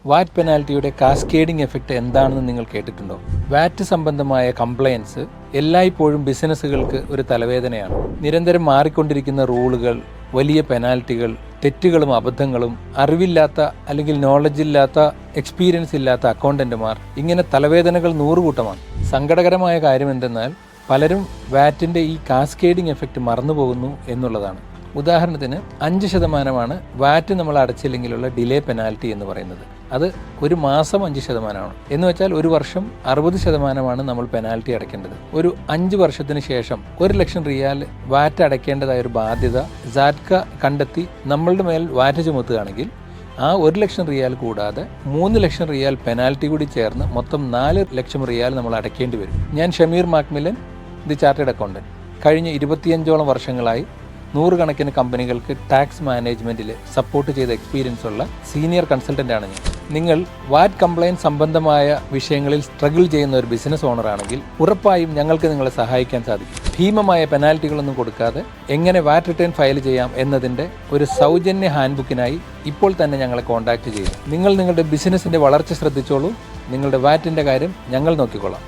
വാറ്റ് പെനാൽറ്റിയുടെ cascading effect എന്താണെന്ന് നിങ്ങൾ കേട്ടിട്ടുണ്ടോ? വാറ്റ് സംബന്ധമായ കംപ്ലയൻസ് എല്ലായ്പ്പോഴും ബിസിനസ്സുകൾക്ക് ഒരു തലവേദനയാണ്. നിരന്തരം മാറിക്കൊണ്ടിരിക്കുന്ന റൂളുകൾ, വലിയ പെനാൽറ്റികൾ, തെറ്റുകളും അബദ്ധങ്ങളും, അറിവില്ലാത്ത അല്ലെങ്കിൽ നോളജ് ഇല്ലാത്ത, എക്സ്പീരിയൻസ് ഇല്ലാത്ത അക്കൗണ്ടന്റുമാർ, ഇങ്ങനെ തലവേദനകൾ നൂറുകൂട്ടമാണ്. സങ്കടകരമായ കാര്യം എന്തെന്നാൽ പലരും വാറ്റിൻ്റെ ഈ കാസ്കേഡിംഗ് എഫക്റ്റ് മറന്നുപോകുന്നു എന്നുള്ളതാണ്. ഉദാഹരണത്തിന് 5% വാറ്റ് നമ്മൾ അടച്ചില്ലെങ്കിലുള്ള ഡിലേ പെനാൽറ്റി എന്ന് പറയുന്നത്. അത് ഒരു മാസം 5% എന്ന് വെച്ചാൽ ഒരു വർഷം 60% നമ്മൾ പെനാൽറ്റി അടയ്ക്കേണ്ടത്. ഒരു 5 വർഷത്തിന് ശേഷം 1 ലക്ഷം റിയാൽ വാറ്റ് അടയ്ക്കേണ്ടതായ ഒരു ബാധ്യത സാറ്റ്ക കണ്ടെത്തി നമ്മളുടെ മേൽ വാറ്റ് ചുമത്തുകയാണെങ്കിൽ ആ 1 ലക്ഷം റിയാൽ കൂടാതെ 3 ലക്ഷം റിയാൽ പെനാൽറ്റി കൂടി ചേർന്ന് മൊത്തം 4 ലക്ഷം റിയാൽ നമ്മൾ അടയ്ക്കേണ്ടി വരും. ഞാൻ Shameer Macmillan, the chartered accountant. കഴിഞ്ഞ 25ഓളം വർഷങ്ങളായി 100 കണക്കിന് കമ്പനികൾക്ക് ടാക്സ് മാനേജ്മെൻറ്റിൽ സപ്പോർട്ട് ചെയ്ത എക്സ്പീരിയൻസ് ഉള്ള സീനിയർ കൺസൾട്ടൻ്റാണ് ഞാൻ. നിങ്ങൾ വാറ്റ് കംപ്ലയൻസ് സംബന്ധമായ വിഷയങ്ങളിൽ സ്ട്രഗിൾ ചെയ്യുന്ന ഒരു ബിസിനസ് ഓണർ ആണെങ്കിൽ ഉറപ്പായും ഞങ്ങൾക്ക് നിങ്ങളെ സഹായിക്കാൻ സാധിക്കും. ഭീമമായ പെനാൽറ്റികളൊന്നും കൊടുക്കാതെ എങ്ങനെ വാറ്റ് റിട്ടേൺ ഫയൽ ചെയ്യാം എന്നതിൻ്റെ ഒരു സൗജന്യ ഹാൻഡ്ബുക്കിനായി ഇപ്പോൾ തന്നെ ഞങ്ങളെ കോൺടാക്റ്റ് ചെയ്യും. നിങ്ങൾ നിങ്ങളുടെ ബിസിനസ്സിൻ്റെ വളർച്ച ശ്രദ്ധിച്ചോളൂ. നിങ്ങളുടെ വാറ്റിൻ്റെ കാര്യം ഞങ്ങൾ നോക്കിക്കൊള്ളാം.